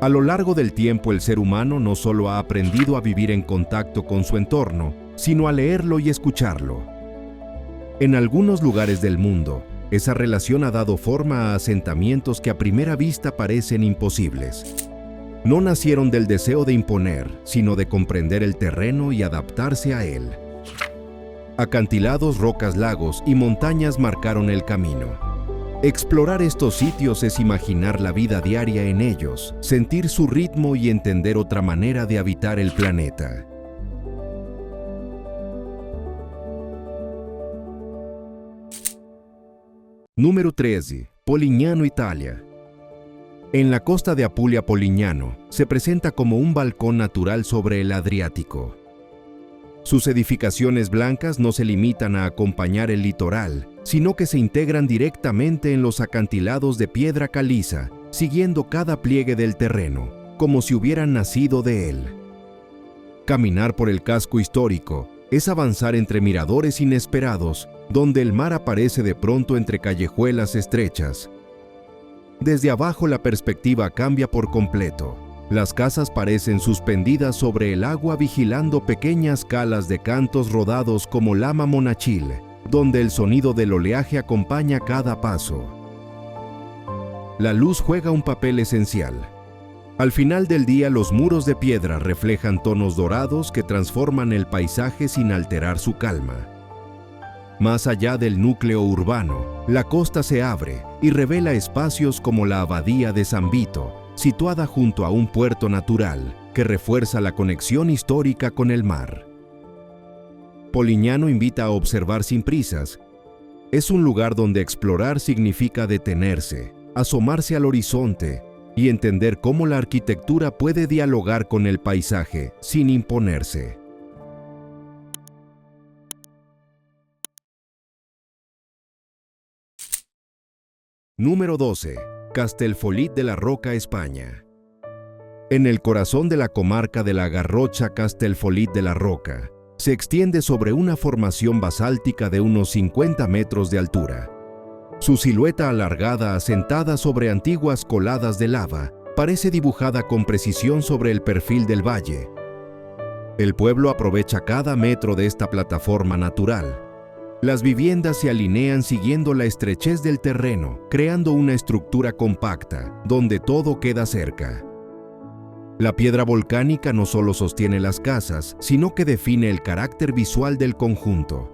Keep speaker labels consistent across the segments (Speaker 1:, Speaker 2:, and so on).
Speaker 1: A lo largo del tiempo, el ser humano no solo ha aprendido a vivir en contacto con su entorno, sino a leerlo y escucharlo. En algunos lugares del mundo, esa relación ha dado forma a asentamientos que a primera vista parecen imposibles. No nacieron del deseo de imponer, sino de comprender el terreno y adaptarse a él. Acantilados, rocas, lagos y montañas marcaron el camino. Explorar estos sitios es imaginar la vida diaria en ellos, sentir su ritmo y entender otra manera de habitar el planeta. Número 13. Polignano, Italia. En la costa de Apulia, Polignano se presenta como un balcón natural sobre el Adriático. Sus edificaciones blancas no se limitan a acompañar el litoral, sino que se integran directamente en los acantilados de piedra caliza, siguiendo cada pliegue del terreno, como si hubieran nacido de él. Caminar por el casco histórico es avanzar entre miradores inesperados, donde el mar aparece de pronto entre callejuelas estrechas. Desde abajo la perspectiva cambia por completo. Las casas parecen suspendidas sobre el agua vigilando pequeñas calas de cantos rodados como lama monachil, donde el sonido del oleaje acompaña cada paso. La luz juega un papel esencial. Al final del día, los muros de piedra reflejan tonos dorados que transforman el paisaje sin alterar su calma. Más allá del núcleo urbano, la costa se abre y revela espacios como la Abadía de San Vito, situada junto a un puerto natural que refuerza la conexión histórica con el mar. Polignano invita a observar sin prisas. Es un lugar donde explorar significa detenerse, asomarse al horizonte y entender cómo la arquitectura puede dialogar con el paisaje sin imponerse. Número 12. Castellfollit de la Roca, España. En el corazón de la comarca de la Garrocha, Castellfollit de la Roca se extiende sobre una formación basáltica de unos 50 metros de altura. Su silueta alargada, asentada sobre antiguas coladas de lava, parece dibujada con precisión sobre el perfil del valle. El pueblo aprovecha cada metro de esta plataforma natural. Las viviendas se alinean siguiendo la estrechez del terreno, creando una estructura compacta, donde todo queda cerca. La piedra volcánica no solo sostiene las casas, sino que define el carácter visual del conjunto.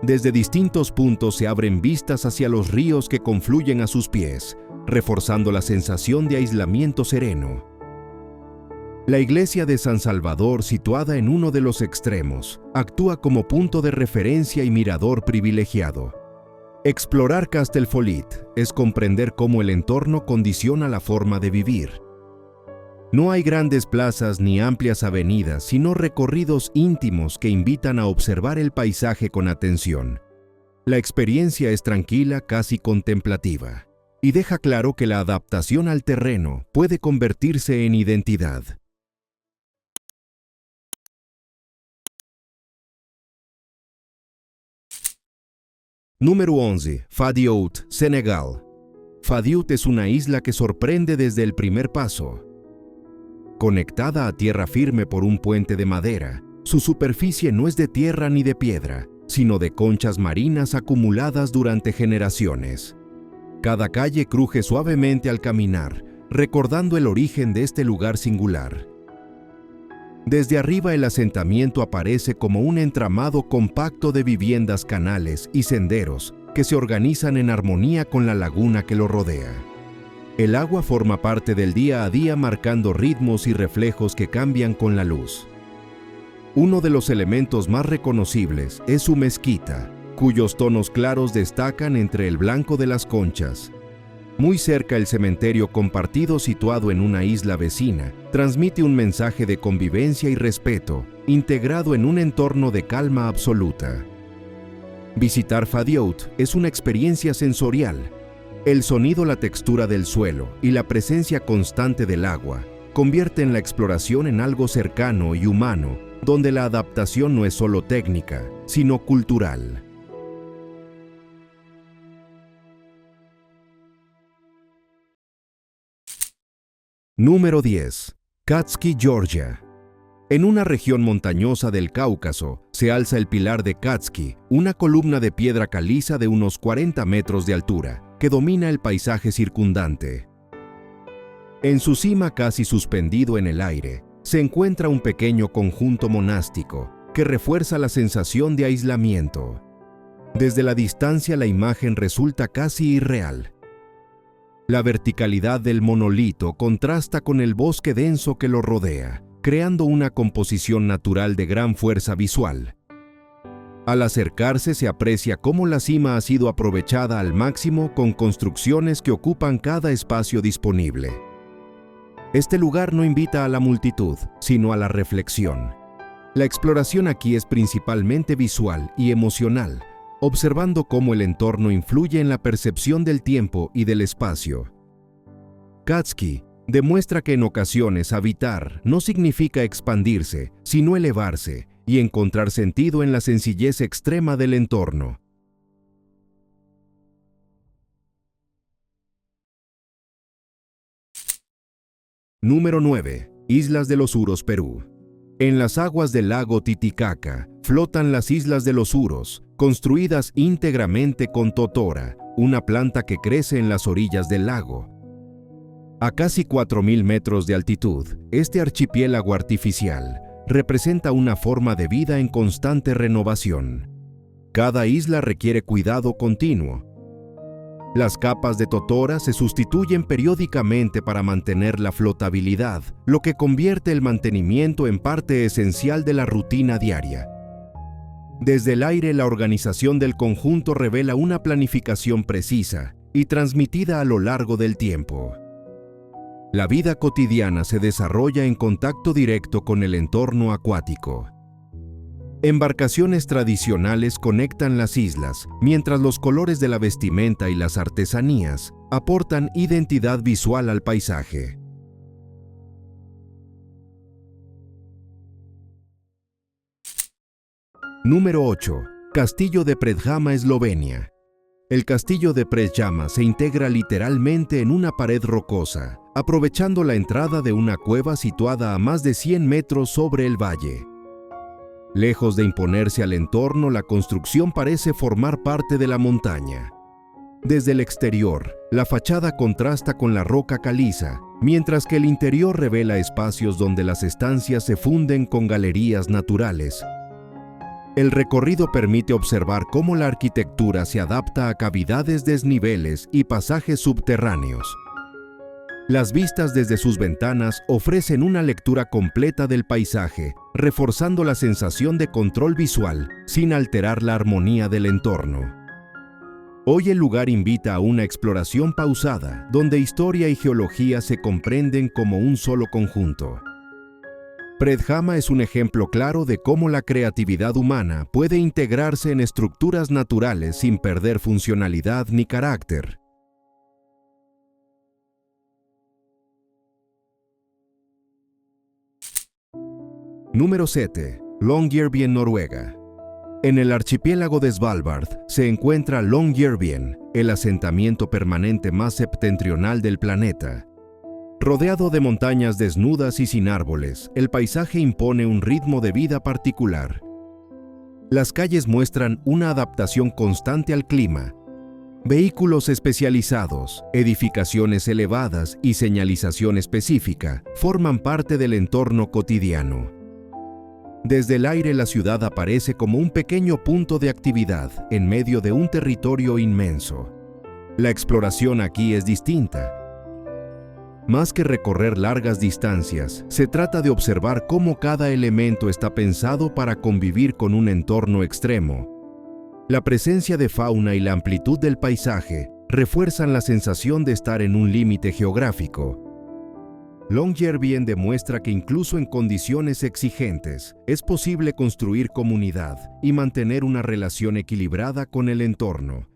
Speaker 1: Desde distintos puntos se abren vistas hacia los ríos que confluyen a sus pies, reforzando la sensación de aislamiento sereno. La iglesia de San Salvador, situada en uno de los extremos, actúa como punto de referencia y mirador privilegiado. Explorar Castellfollit es comprender cómo el entorno condiciona la forma de vivir. No hay grandes plazas ni amplias avenidas, sino recorridos íntimos que invitan a observar el paisaje con atención. La experiencia es tranquila, casi contemplativa, y deja claro que la adaptación al terreno puede convertirse en identidad. Número 11. Fadiout, Senegal. Fadiout es una isla que sorprende desde el primer paso. Conectada a tierra firme por un puente de madera, su superficie no es de tierra ni de piedra, sino de conchas marinas acumuladas durante generaciones. Cada calle cruje suavemente al caminar, recordando el origen de este lugar singular. Desde arriba el asentamiento aparece como un entramado compacto de viviendas, canales y senderos que se organizan en armonía con la laguna que lo rodea. El agua forma parte del día a día, marcando ritmos y reflejos que cambian con la luz. Uno de los elementos más reconocibles es su mezquita, cuyos tonos claros destacan entre el blanco de las conchas. Muy cerca, el cementerio compartido, situado en una isla vecina, transmite un mensaje de convivencia y respeto, integrado en un entorno de calma absoluta. Visitar Fadiout es una experiencia sensorial. El sonido, la textura del suelo y la presencia constante del agua convierten la exploración en algo cercano y humano, donde la adaptación no es solo técnica, sino cultural. Número 10. Katski, Georgia. En una región montañosa del Cáucaso se alza el pilar de Katski, una columna de piedra caliza de unos 40 metros de altura, que domina el paisaje circundante. En su cima, casi suspendido en el aire, se encuentra un pequeño conjunto monástico que refuerza la sensación de aislamiento. Desde la distancia la imagen resulta casi irreal. La verticalidad del monolito contrasta con el bosque denso que lo rodea, creando una composición natural de gran fuerza visual. Al acercarse se aprecia cómo la cima ha sido aprovechada al máximo con construcciones que ocupan cada espacio disponible. Este lugar no invita a la multitud, sino a la reflexión. La exploración aquí es principalmente visual y emocional, observando cómo el entorno influye en la percepción del tiempo y del espacio. Katski demuestra que en ocasiones habitar no significa expandirse, sino elevarse y encontrar sentido en la sencillez extrema del entorno. Número 9. Islas de los Uros, Perú. En las aguas del lago Titicaca flotan las Islas de los Uros, construidas íntegramente con totora, una planta que crece en las orillas del lago. A casi 4.000 metros de altitud, este archipiélago artificial representa una forma de vida en constante renovación. Cada isla requiere cuidado continuo. Las capas de totora se sustituyen periódicamente para mantener la flotabilidad, lo que convierte el mantenimiento en parte esencial de la rutina diaria. Desde el aire, la organización del conjunto revela una planificación precisa y transmitida a lo largo del tiempo. La vida cotidiana se desarrolla en contacto directo con el entorno acuático. Embarcaciones tradicionales conectan las islas, mientras los colores de la vestimenta y las artesanías aportan identidad visual al paisaje. Número 8. Castillo de Predjama, Eslovenia. El castillo de Predjama se integra literalmente en una pared rocosa, aprovechando la entrada de una cueva situada a más de 100 metros sobre el valle. Lejos de imponerse al entorno, la construcción parece formar parte de la montaña. Desde el exterior, la fachada contrasta con la roca caliza, mientras que el interior revela espacios donde las estancias se funden con galerías naturales. El recorrido permite observar cómo la arquitectura se adapta a cavidades, desniveles y pasajes subterráneos. Las vistas desde sus ventanas ofrecen una lectura completa del paisaje, reforzando la sensación de control visual sin alterar la armonía del entorno. Hoy el lugar invita a una exploración pausada, donde historia y geología se comprenden como un solo conjunto. Predjama es un ejemplo claro de cómo la creatividad humana puede integrarse en estructuras naturales sin perder funcionalidad ni carácter. Número 7. Longyearbyen, Noruega. En el archipiélago de Svalbard se encuentra Longyearbyen, el asentamiento permanente más septentrional del planeta. Rodeado de montañas desnudas y sin árboles, el paisaje impone un ritmo de vida particular. Las calles muestran una adaptación constante al clima. Vehículos especializados, edificaciones elevadas y señalización específica forman parte del entorno cotidiano. Desde el aire, la ciudad aparece como un pequeño punto de actividad en medio de un territorio inmenso. La exploración aquí es distinta. Más que recorrer largas distancias, se trata de observar cómo cada elemento está pensado para convivir con un entorno extremo. La presencia de fauna y la amplitud del paisaje refuerzan la sensación de estar en un límite geográfico. Longyearbyen demuestra que incluso en condiciones exigentes, es posible construir comunidad y mantener una relación equilibrada con el entorno.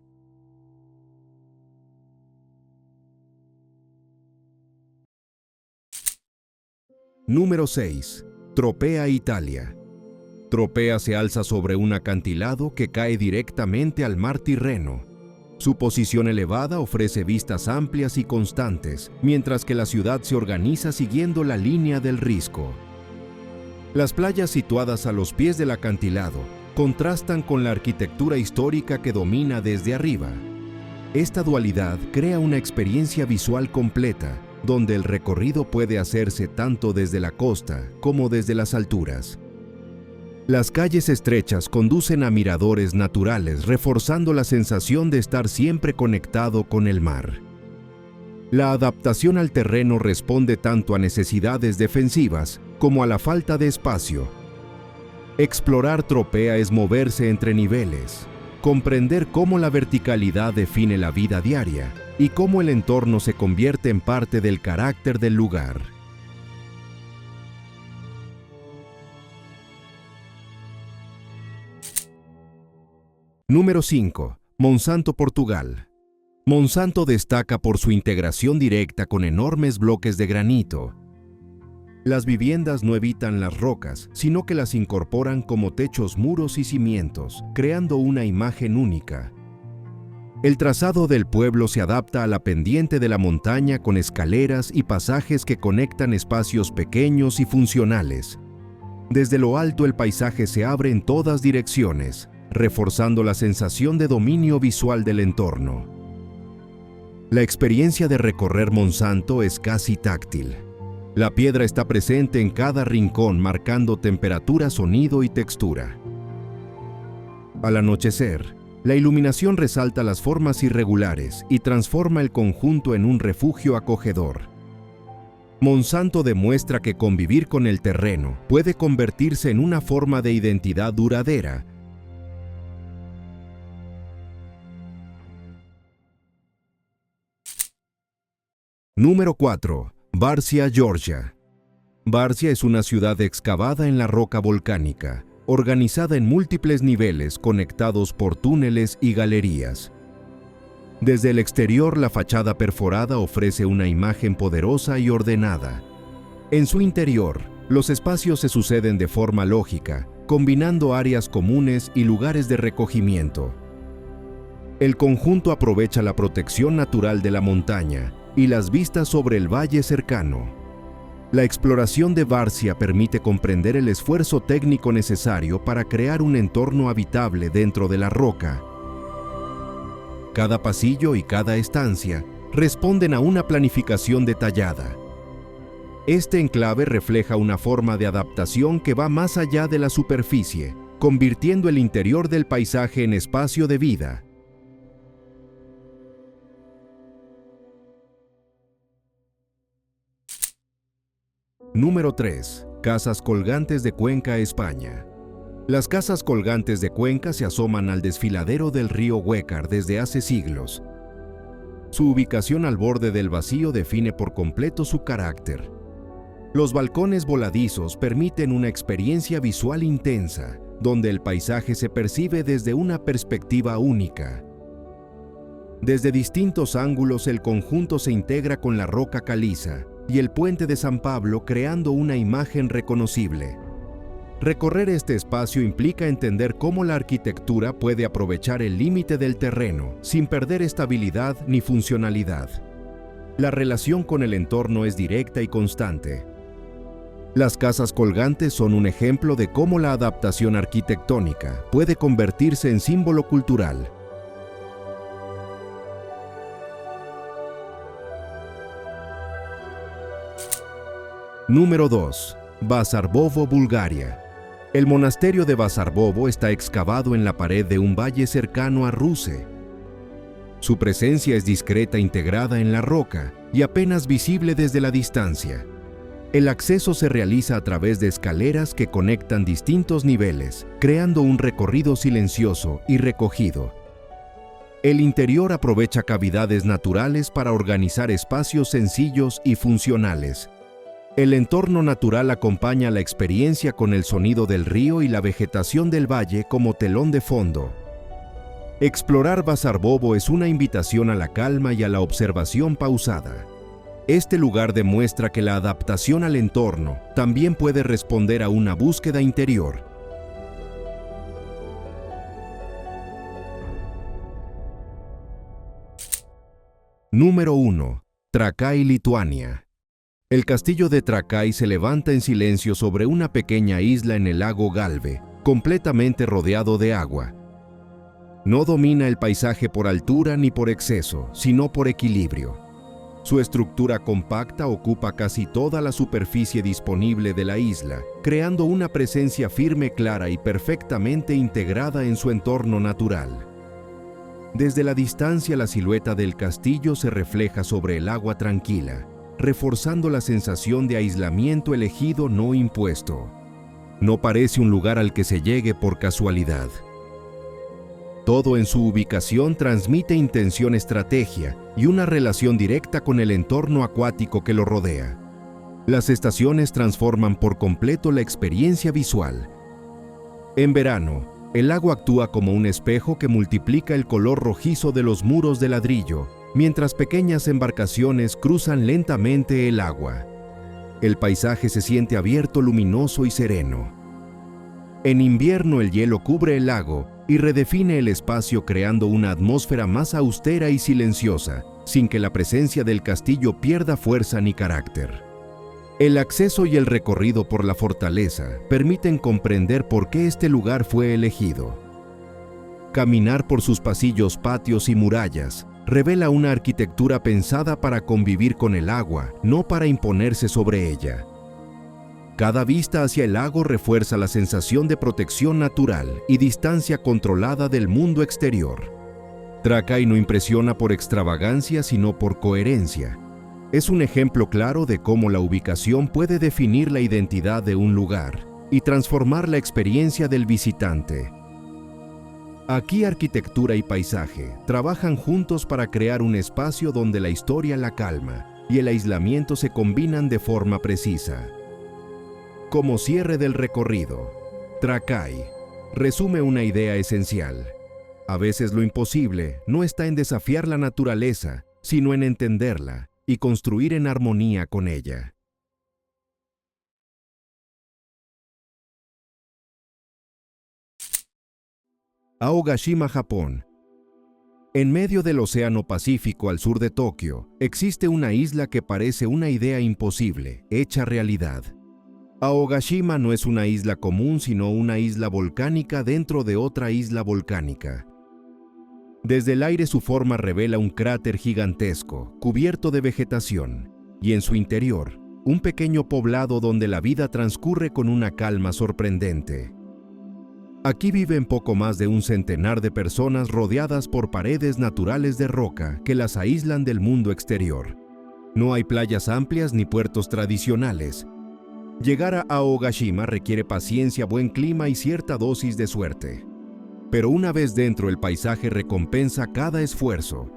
Speaker 1: Número 6. Tropea, Italia. Tropea se alza sobre un acantilado que cae directamente al mar Tirreno. Su posición elevada ofrece vistas amplias y constantes, mientras que la ciudad se organiza siguiendo la línea del risco. Las playas situadas a los pies del acantilado contrastan con la arquitectura histórica que domina desde arriba. Esta dualidad crea una experiencia visual completa, donde el recorrido puede hacerse tanto desde la costa como desde las alturas. Las calles estrechas conducen a miradores naturales, reforzando la sensación de estar siempre conectado con el mar. La adaptación al terreno responde tanto a necesidades defensivas como a la falta de espacio. Explorar Tropea es moverse entre niveles, comprender cómo la verticalidad define la vida diaria y cómo el entorno se convierte en parte del carácter del lugar. Número 5. Monsanto, Portugal. Monsanto destaca por su integración directa con enormes bloques de granito. Las viviendas no evitan las rocas, sino que las incorporan como techos, muros y cimientos, creando una imagen única. El trazado del pueblo se adapta a la pendiente de la montaña con escaleras y pasajes que conectan espacios pequeños y funcionales. Desde lo alto el paisaje se abre en todas direcciones, reforzando la sensación de dominio visual del entorno. La experiencia de recorrer Monsanto es casi táctil. La piedra está presente en cada rincón, marcando temperatura, sonido y textura. Al anochecer, la iluminación resalta las formas irregulares y transforma el conjunto en un refugio acogedor. Monsanto demuestra que convivir con el terreno puede convertirse en una forma de identidad duradera. Número 4. Barcia, Georgia. Barcia es una ciudad excavada en la roca volcánica, organizada en múltiples niveles conectados por túneles y galerías. Desde el exterior, la fachada perforada ofrece una imagen poderosa y ordenada. En su interior, los espacios se suceden de forma lógica, combinando áreas comunes y lugares de recogimiento. El conjunto aprovecha la protección natural de la montaña y las vistas sobre el valle cercano. La exploración de Barcia permite comprender el esfuerzo técnico necesario para crear un entorno habitable dentro de la roca. Cada pasillo y cada estancia responden a una planificación detallada. Este enclave refleja una forma de adaptación que va más allá de la superficie, convirtiendo el interior del paisaje en espacio de vida. Número 3. Casas colgantes de Cuenca, España. Las casas colgantes de Cuenca se asoman al desfiladero del río Huécar desde hace siglos. Su ubicación al borde del vacío define por completo su carácter. Los balcones voladizos permiten una experiencia visual intensa, donde el paisaje se percibe desde una perspectiva única. Desde distintos ángulos el conjunto se integra con la roca caliza y el puente de San Pablo, creando una imagen reconocible. Recorrer este espacio implica entender cómo la arquitectura puede aprovechar el límite del terreno sin perder estabilidad ni funcionalidad. La relación con el entorno es directa y constante. Las casas colgantes son un ejemplo de cómo la adaptación arquitectónica puede convertirse en símbolo cultural. Número 2. Basarbovo, Bulgaria. El monasterio de Basarbovo está excavado en la pared de un valle cercano a Ruse. Su presencia es discreta, integrada en la roca y apenas visible desde la distancia. El acceso se realiza a través de escaleras que conectan distintos niveles, creando un recorrido silencioso y recogido. El interior aprovecha cavidades naturales para organizar espacios sencillos y funcionales. El entorno natural acompaña la experiencia con el sonido del río y la vegetación del valle como telón de fondo. Explorar Basarbovo es una invitación a la calma y a la observación pausada. Este lugar demuestra que la adaptación al entorno también puede responder a una búsqueda interior. Número 1. Trakai, Lituania. El castillo de Trakai se levanta en silencio sobre una pequeña isla en el lago Galve, completamente rodeado de agua. No domina el paisaje por altura ni por exceso, sino por equilibrio. Su estructura compacta ocupa casi toda la superficie disponible de la isla, creando una presencia firme, clara y perfectamente integrada en su entorno natural. Desde la distancia, la silueta del castillo se refleja sobre el agua tranquila, reforzando la sensación de aislamiento elegido, no impuesto. No parece un lugar al que se llegue por casualidad. Todo en su ubicación transmite intención, estrategia y una relación directa con el entorno acuático que lo rodea. Las estaciones transforman por completo la experiencia visual. En verano, el lago actúa como un espejo que multiplica el color rojizo de los muros de ladrillo, mientras pequeñas embarcaciones cruzan lentamente el agua. El paisaje se siente abierto, luminoso y sereno. En invierno, el hielo cubre el lago y redefine el espacio, creando una atmósfera más austera y silenciosa, sin que la presencia del castillo pierda fuerza ni carácter. El acceso y el recorrido por la fortaleza permiten comprender por qué este lugar fue elegido. Caminar por sus pasillos, patios y murallas revela una arquitectura pensada para convivir con el agua, no para imponerse sobre ella. Cada vista hacia el lago refuerza la sensación de protección natural y distancia controlada del mundo exterior. Trakai no impresiona por extravagancia, sino por coherencia. Es un ejemplo claro de cómo la ubicación puede definir la identidad de un lugar y transformar la experiencia del visitante. Aquí arquitectura y paisaje trabajan juntos para crear un espacio donde la historia, la calma y el aislamiento se combinan de forma precisa. Como cierre del recorrido, Trakai resume una idea esencial. A veces lo imposible no está en desafiar la naturaleza, sino en entenderla y construir en armonía con ella. Aogashima, Japón. En medio del Océano Pacífico al sur de Tokio, existe una isla que parece una idea imposible, hecha realidad. Aogashima no es una isla común, sino una isla volcánica dentro de otra isla volcánica. Desde el aire su forma revela un cráter gigantesco, cubierto de vegetación, y en su interior, un pequeño poblado donde la vida transcurre con una calma sorprendente. Aquí viven poco más de un centenar de personas rodeadas por paredes naturales de roca que las aíslan del mundo exterior. No hay playas amplias ni puertos tradicionales. Llegar a Aogashima requiere paciencia, buen clima y cierta dosis de suerte. Pero una vez dentro, el paisaje recompensa cada esfuerzo.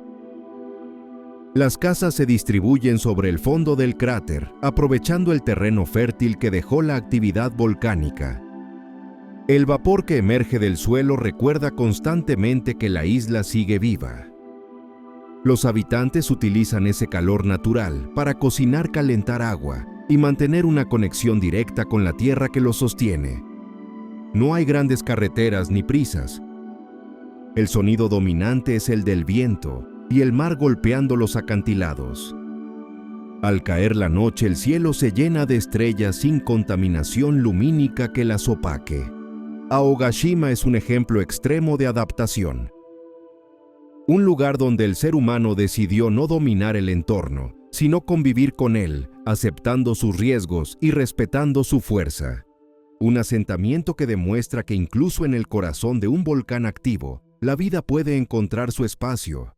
Speaker 1: Las casas se distribuyen sobre el fondo del cráter, aprovechando el terreno fértil que dejó la actividad volcánica. El vapor que emerge del suelo recuerda constantemente que la isla sigue viva. Los habitantes utilizan ese calor natural para cocinar, calentar agua y mantener una conexión directa con la tierra que los sostiene. No hay grandes carreteras ni prisas. El sonido dominante es el del viento y el mar golpeando los acantilados. Al caer la noche, el cielo se llena de estrellas sin contaminación lumínica que las opaque. Aogashima es un ejemplo extremo de adaptación. Un lugar donde el ser humano decidió no dominar el entorno, sino convivir con él, aceptando sus riesgos y respetando su fuerza. Un asentamiento que demuestra que incluso en el corazón de un volcán activo, la vida puede encontrar su espacio.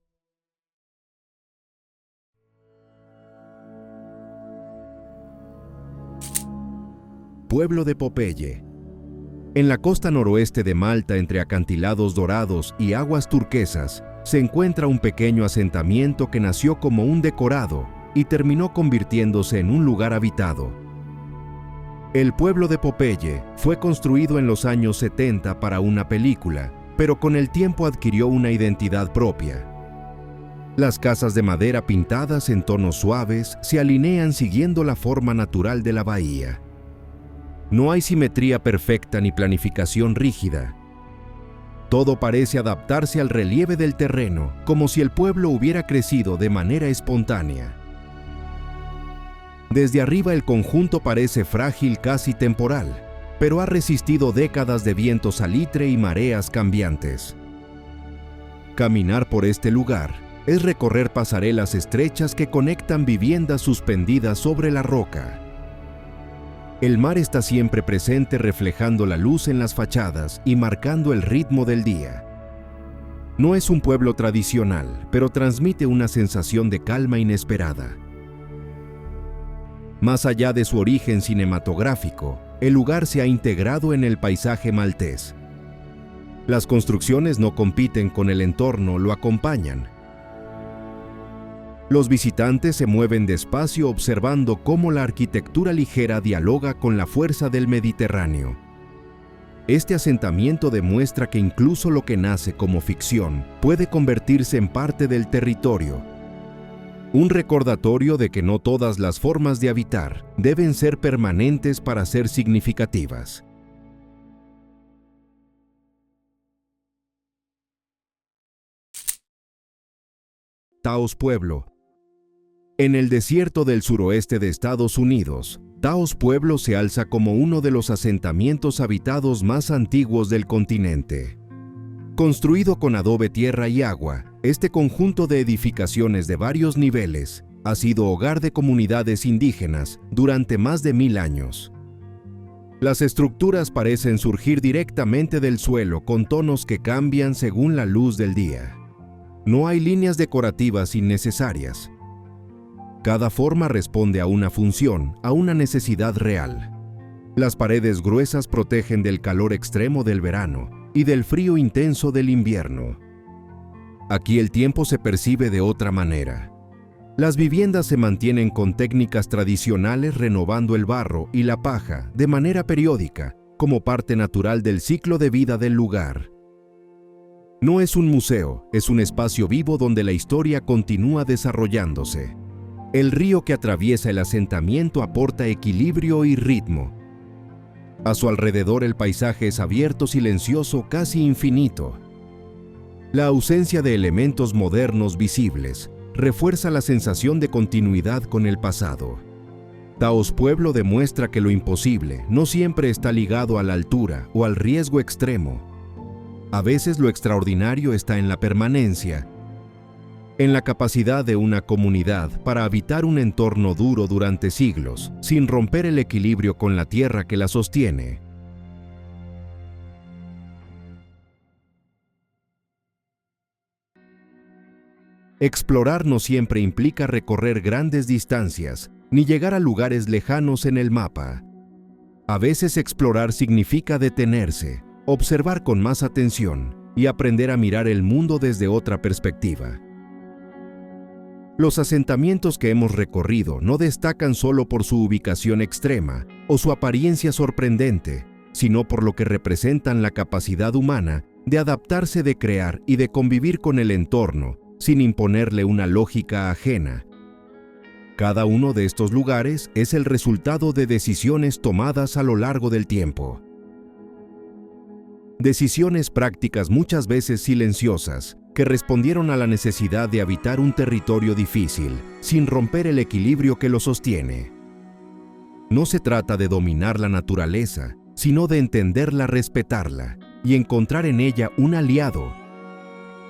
Speaker 1: Pueblo de Popeye. En la costa noroeste de Malta, entre acantilados dorados y aguas turquesas, se encuentra un pequeño asentamiento que nació como un decorado y terminó convirtiéndose en un lugar habitado. El pueblo de Popeye fue construido en los años 70 para una película, pero con el tiempo adquirió una identidad propia. Las casas de madera pintadas en tonos suaves se alinean siguiendo la forma natural de la bahía. No hay simetría perfecta ni planificación rígida. Todo parece adaptarse al relieve del terreno, como si el pueblo hubiera crecido de manera espontánea. Desde arriba el conjunto parece frágil, casi temporal, pero ha resistido décadas de viento salitre y mareas cambiantes. Caminar por este lugar es recorrer pasarelas estrechas que conectan viviendas suspendidas sobre la roca. El mar está siempre presente, reflejando la luz en las fachadas y marcando el ritmo del día. No es un pueblo tradicional, pero transmite una sensación de calma inesperada. Más allá de su origen cinematográfico, el lugar se ha integrado en el paisaje maltés. Las construcciones no compiten con el entorno, lo acompañan. Los visitantes se mueven despacio observando cómo la arquitectura ligera dialoga con la fuerza del Mediterráneo. Este asentamiento demuestra que incluso lo que nace como ficción puede convertirse en parte del territorio. Un recordatorio de que no todas las formas de habitar deben ser permanentes para ser significativas. Taos Pueblo. En el desierto del suroeste de Estados Unidos, Taos Pueblo se alza como uno de los asentamientos habitados más antiguos del continente. Construido con adobe, tierra y agua, este conjunto de edificaciones de varios niveles ha sido hogar de comunidades indígenas durante más de 1000 años. Las estructuras parecen surgir directamente del suelo con tonos que cambian según la luz del día. No hay líneas decorativas innecesarias. Cada forma responde a una función, a una necesidad real. Las paredes gruesas protegen del calor extremo del verano y del frío intenso del invierno. Aquí el tiempo se percibe de otra manera. Las viviendas se mantienen con técnicas tradicionales, renovando el barro y la paja de manera periódica, como parte natural del ciclo de vida del lugar. No es un museo, es un espacio vivo donde la historia continúa desarrollándose. El río que atraviesa el asentamiento aporta equilibrio y ritmo. A su alrededor el paisaje es abierto, silencioso, casi infinito. La ausencia de elementos modernos visibles refuerza la sensación de continuidad con el pasado. Taos Pueblo demuestra que lo imposible no siempre está ligado a la altura o al riesgo extremo. A veces lo extraordinario está en la permanencia, en la capacidad de una comunidad para habitar un entorno duro durante siglos, sin romper el equilibrio con la tierra que la sostiene. Explorar no siempre implica recorrer grandes distancias, ni llegar a lugares lejanos en el mapa. A veces explorar significa detenerse, observar con más atención y aprender a mirar el mundo desde otra perspectiva. Los asentamientos que hemos recorrido no destacan solo por su ubicación extrema o su apariencia sorprendente, sino por lo que representan la capacidad humana de adaptarse, de crear y de convivir con el entorno sin imponerle una lógica ajena. Cada uno de estos lugares es el resultado de decisiones tomadas a lo largo del tiempo. Decisiones prácticas, muchas veces silenciosas, que respondieron a la necesidad de habitar un territorio difícil, sin romper el equilibrio que lo sostiene. No se trata de dominar la naturaleza, sino de entenderla, respetarla y encontrar en ella un aliado.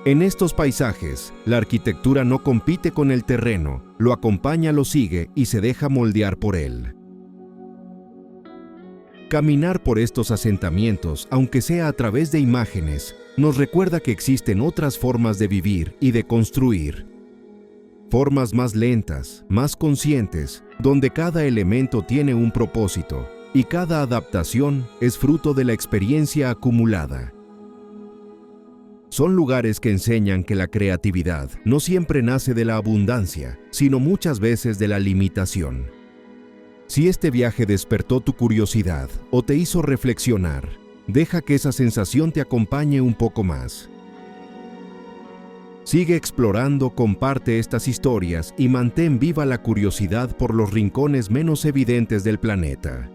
Speaker 1: En estos paisajes, la arquitectura no compite con el terreno, lo acompaña, lo sigue y se deja moldear por él. Caminar por estos asentamientos, aunque sea a través de imágenes, nos recuerda que existen otras formas de vivir y de construir. Formas más lentas, más conscientes, donde cada elemento tiene un propósito y cada adaptación es fruto de la experiencia acumulada. Son lugares que enseñan que la creatividad no siempre nace de la abundancia, sino muchas veces de la limitación. Si este viaje despertó tu curiosidad o te hizo reflexionar, deja que esa sensación te acompañe un poco más. Sigue explorando, comparte estas historias y mantén viva la curiosidad por los rincones menos evidentes del planeta.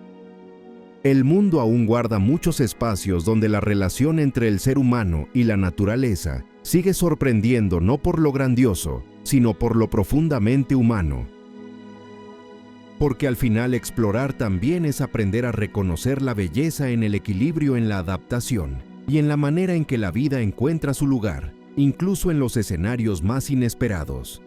Speaker 1: El mundo aún guarda muchos espacios donde la relación entre el ser humano y la naturaleza sigue sorprendiendo no por lo grandioso, sino por lo profundamente humano. Porque al final explorar también es aprender a reconocer la belleza en el equilibrio, en la adaptación y en la manera en que la vida encuentra su lugar, incluso en los escenarios más inesperados.